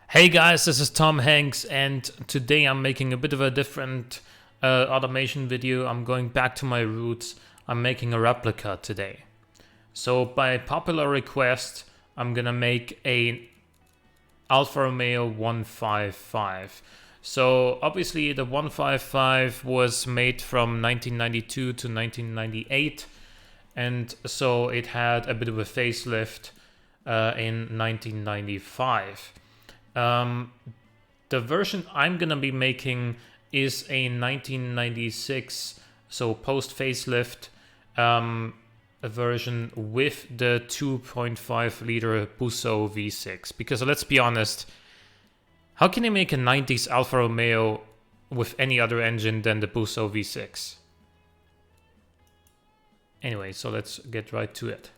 Hey guys, this is Tom Hanks, and today I'm making a bit of a different automation video. I'm going back to my roots. I'm making a replica today. So by popular request, I'm gonna make a Alfa Romeo 155. So obviously the 155 was made from 1992 to 1998, and so it had a bit of a facelift in 1995. The version I'm gonna be making is a 1996, so post facelift a version with the 2.5 liter Busso V6. Because let's be honest, how can you make a 90s Alfa Romeo with any other engine than the Busso V6? Anyway, so let's get right to it.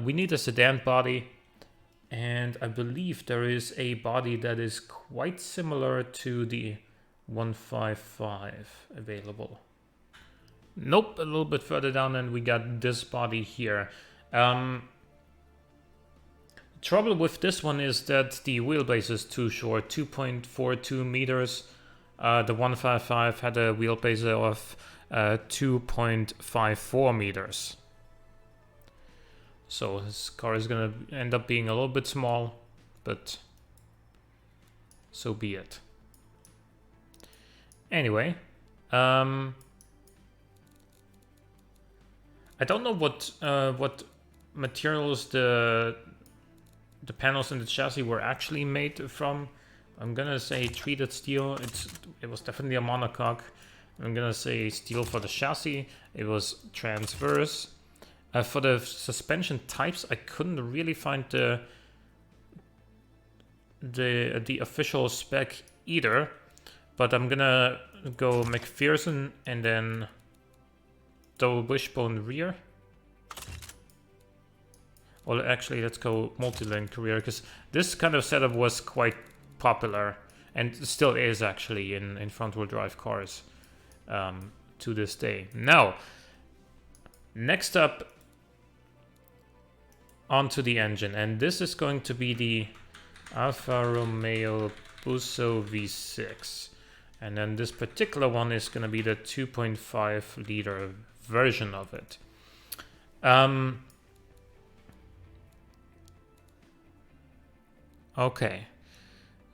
We need a sedan body. And I believe there is a body that is quite similar to the 155 available. Nope, a little bit further down, and we got this body here. Trouble with this one is that the wheelbase is too short, 2.42 meters. The 155 had a wheelbase of 2.54 meters. So this car is gonna end up being a little bit small, but so be it. Anyway, I don't know what materials the panels in the chassis were actually made from. I'm gonna say treated steel. It was definitely a monocoque. I'm gonna say steel for the chassis. It was transverse. For the suspension types, I couldn't really find the official spec either, but I'm gonna go McPherson and then double wishbone rear. Well, actually, let's go multi-link rear, because this kind of setup was quite popular and still is actually in front-wheel drive cars to this day. Now, next up, onto the engine, and this is going to be the Alfa Romeo Busso V6, and then this particular one is going to be the 2.5 liter version of it. Okay,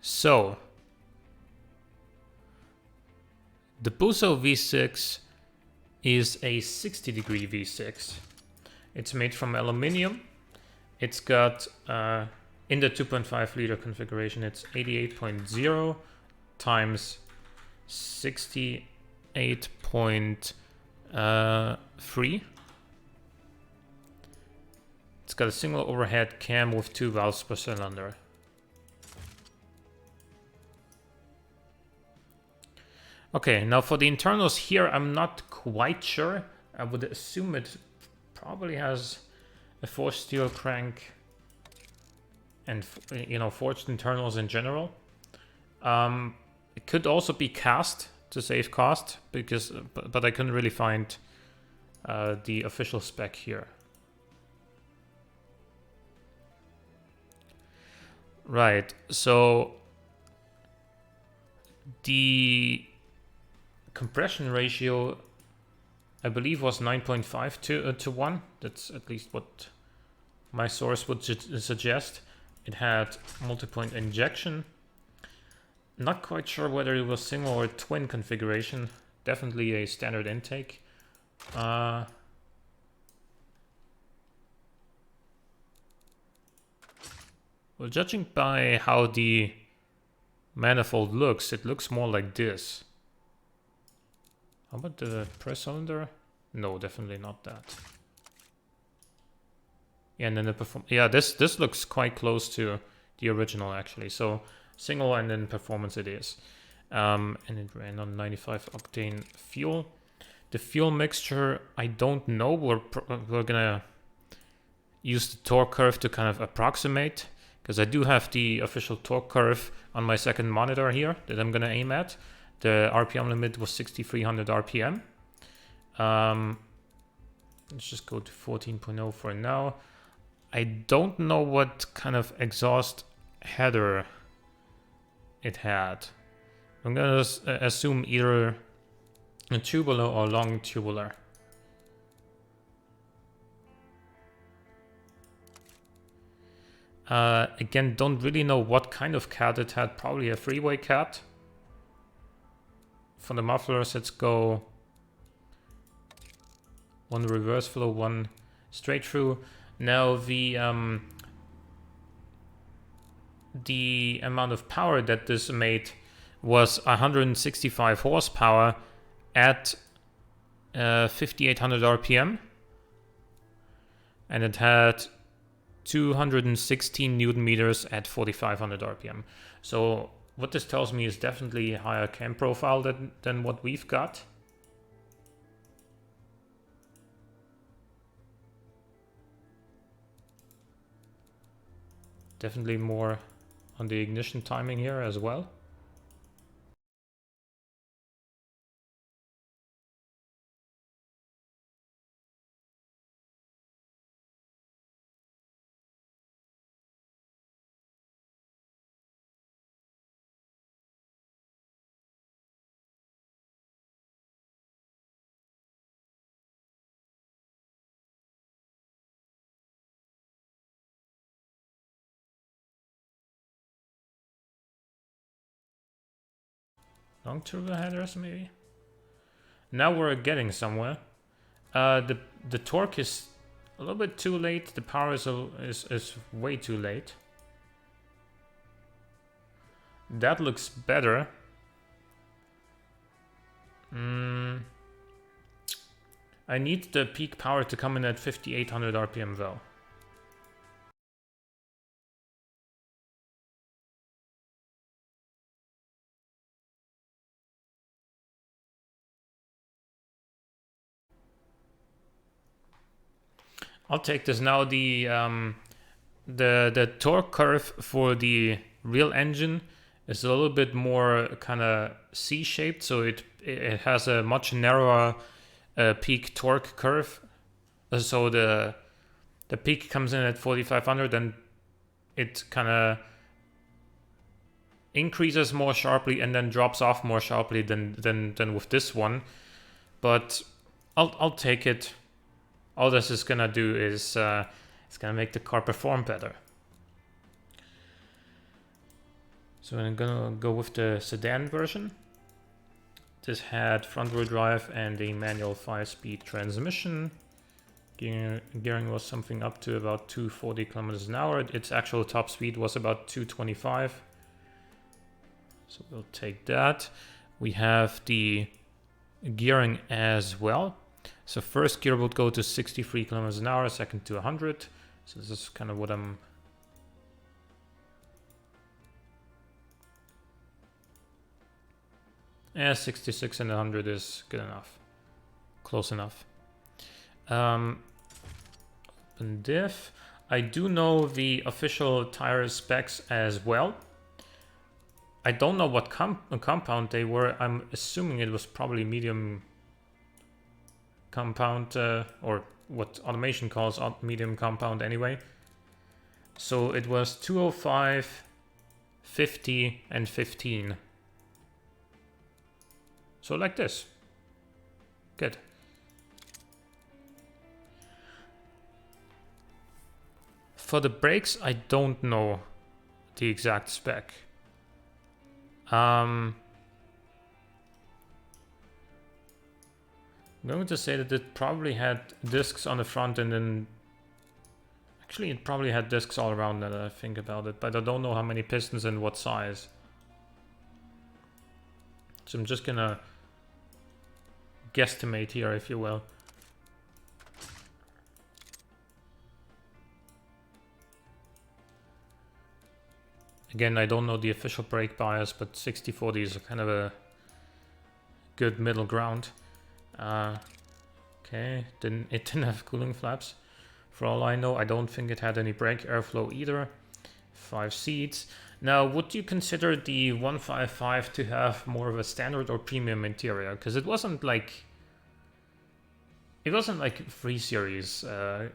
so the Busso V6 is a 60-degree V6. It's made from aluminium. It's got, in the 2.5 liter configuration, it's 88.0 times 68.3. It's got a single overhead cam with 2 valves per cylinder. Okay, now for the internals here, I'm not quite sure. I would assume it probably has a forged steel crank and, you know, forged internals in general. It could also be cast to save cost, because but I couldn't really find the official spec here. Right, so the compression ratio, I believe, was 9.5 to 1. That's at least what my source would suggest. It had multi-point injection. Not quite sure whether it was single or twin configuration. Definitely a standard intake. Well, judging by how the manifold looks, it looks more like this. How about the press cylinder? No, definitely not that. Yeah, and then the this looks quite close to the original actually. So single and then performance it is. And it ran on 95 octane fuel. The fuel mixture, I don't know. We're gonna use the torque curve to kind of approximate, because I do have the official torque curve on my second monitor here that I'm gonna aim at. The RPM limit was 6,300 RPM. Let's just go to 14.0 for now. I don't know what kind of exhaust header it had. I'm gonna assume either a tubular or long tubular. Again, don't really know what kind of cat it had. Probably a three-way cat. For the mufflers, let's go one reverse flow, one straight through. Now the amount of power that this made was 165 horsepower at 5800 RPM, and it had 216 Newton meters at 4500 RPM. So what this tells me is definitely a higher cam profile than what we've got. Definitely more on the ignition timing here as well. Long turbo headers maybe. Now we're getting somewhere. The torque is a little bit too late. The power is way too late. That looks better. I need the peak power to come in at 5800 RPM though. I'll take this now. The torque curve for the real engine is a little bit more kind of C-shaped, so it has a much narrower peak torque curve. So the peak comes in at 4500, and it kind of increases more sharply and then drops off more sharply than with this one. But I'll take it. All this is gonna do is it's gonna make the car perform better. So I'm gonna go with the sedan version. This had front-wheel drive and a manual 5-speed transmission. Gearing was something up to about 240 kilometers an hour. Its actual top speed was about 225. So we'll take that. We have the gearing as well. So first gear would go to 63 kilometers an hour, second to 100. So this is kind of what I'm... Yeah, 66 and 100 is good enough. Close enough. Open diff. I do know the official tire specs as well. I don't know what compound they were. I'm assuming it was probably medium compound, or what automation calls medium compound anyway. So it was 205, 50, and 15. So like this. Good. For the brakes, I don't know the exact spec. I'm going to say that it probably had discs on the front, and then actually it probably had discs all around that I think about it, but I don't know how many pistons and what size. So I'm just gonna guesstimate here, if you will. Again, I don't know the official brake bias, but 60-40 is kind of a good middle ground. Okay, it didn't have cooling flaps. For all I know, I don't think it had any brake airflow either. 5 seats. Now, would you consider the 155 to have more of a standard or premium interior? Because it wasn't like 3 Series on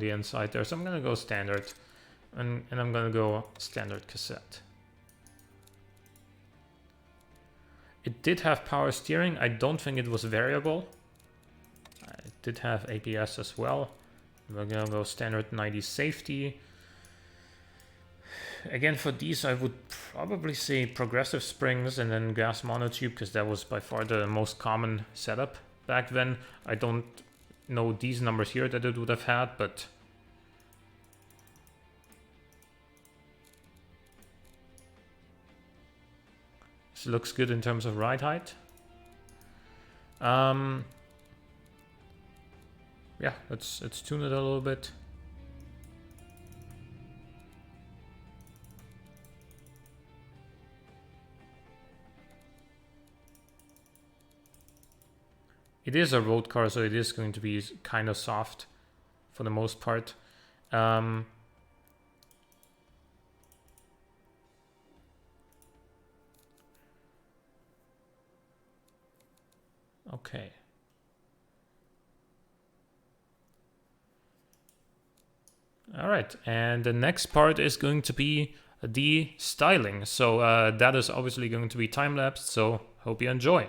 the inside there. So I'm gonna go standard, and I'm gonna go standard cassette. It did have power steering. I don't think it was variable. It did have ABS as well. We're gonna go standard 90 safety. Again, for these, I would probably say progressive springs and then gas monotube, because that was by far the most common setup back then. I don't know these numbers here that it would have had, but this looks good in terms of ride height. Yeah, let's tune it a little bit. It is a road car, so it is going to be kind of soft for the most part. Okay. All right, and the next part is going to be the styling. So that is obviously going to be time-lapsed, so hope you enjoy.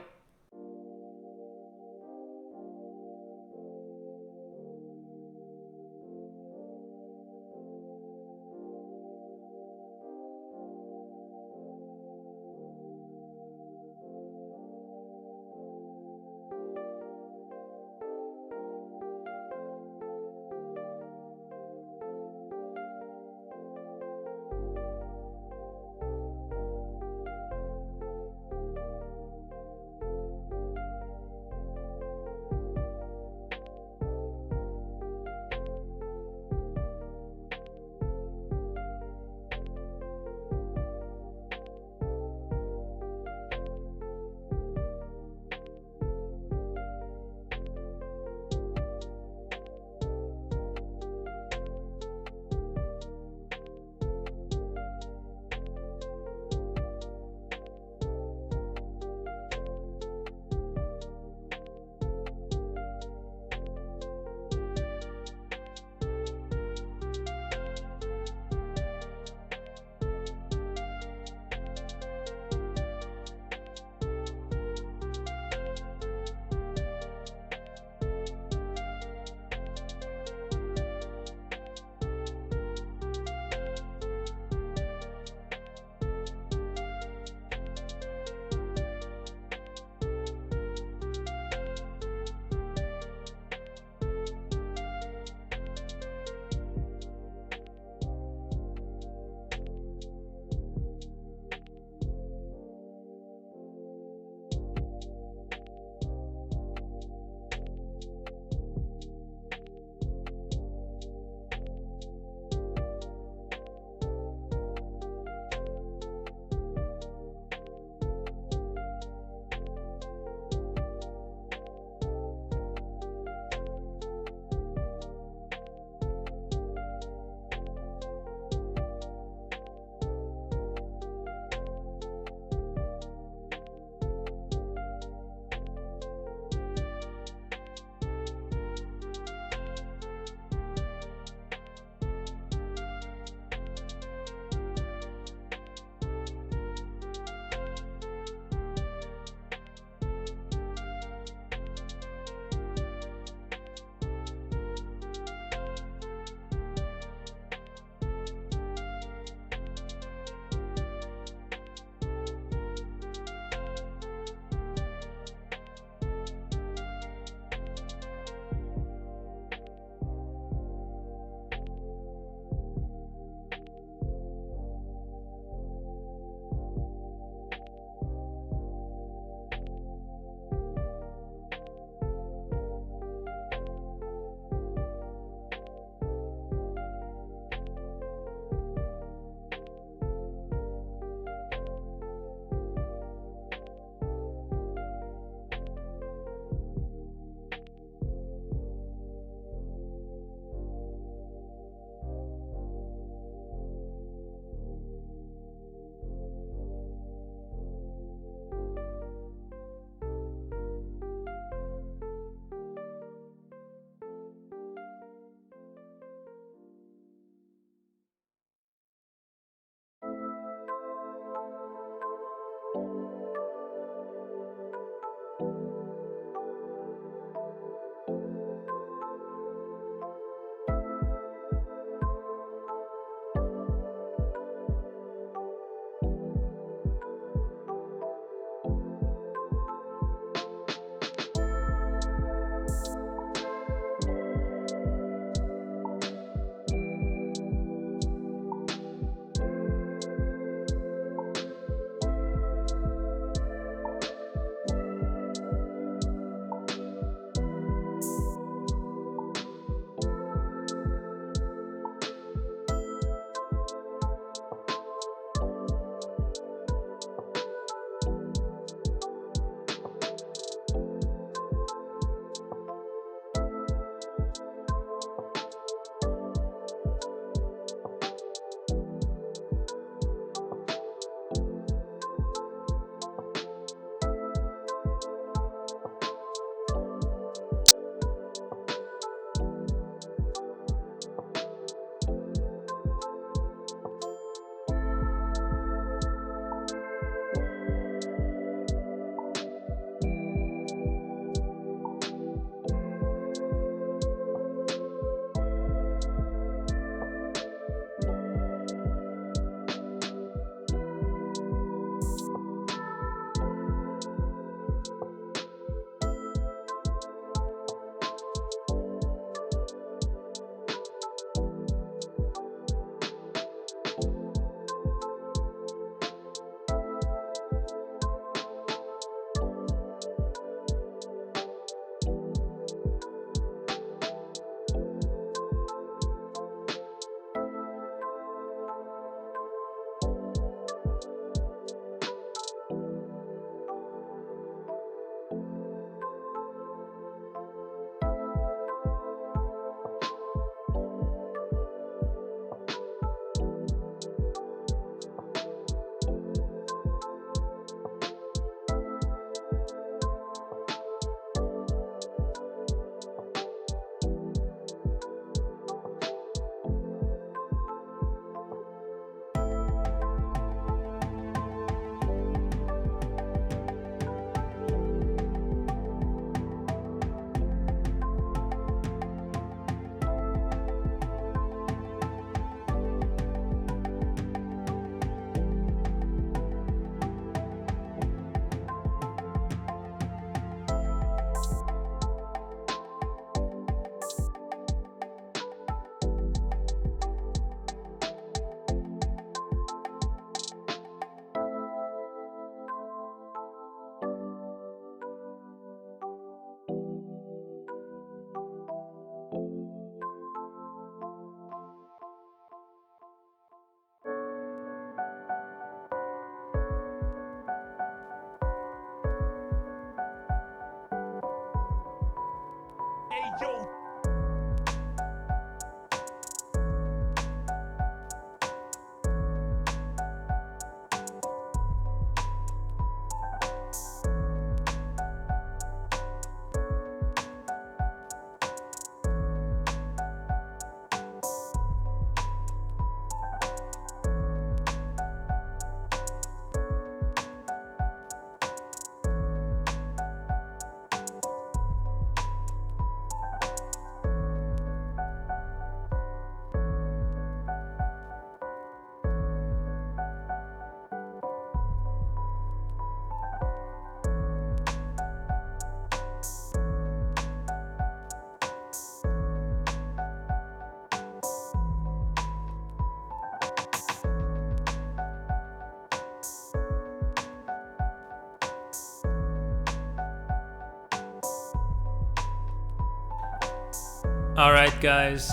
Alright guys,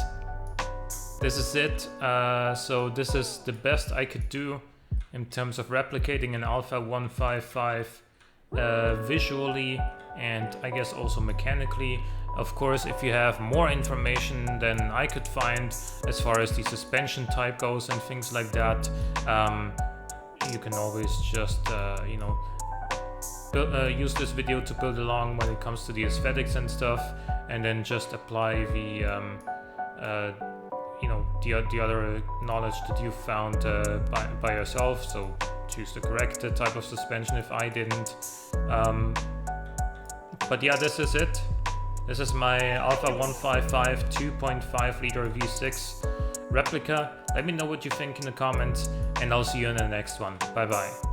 this is it. So this is the best I could do in terms of replicating an Alfa 155 visually and I guess also mechanically. Of course, if you have more information than I could find as far as the suspension type goes and things like that, you can always just use this video to build along when it comes to the aesthetics and stuff, and then just apply the the other knowledge that you found by yourself. So choose the correct type of suspension if I didn't. But yeah, this is it. This is my Alfa 155 2.5 liter V6 replica. Let me know what you think in the comments, and I'll see you in the next one. Bye bye.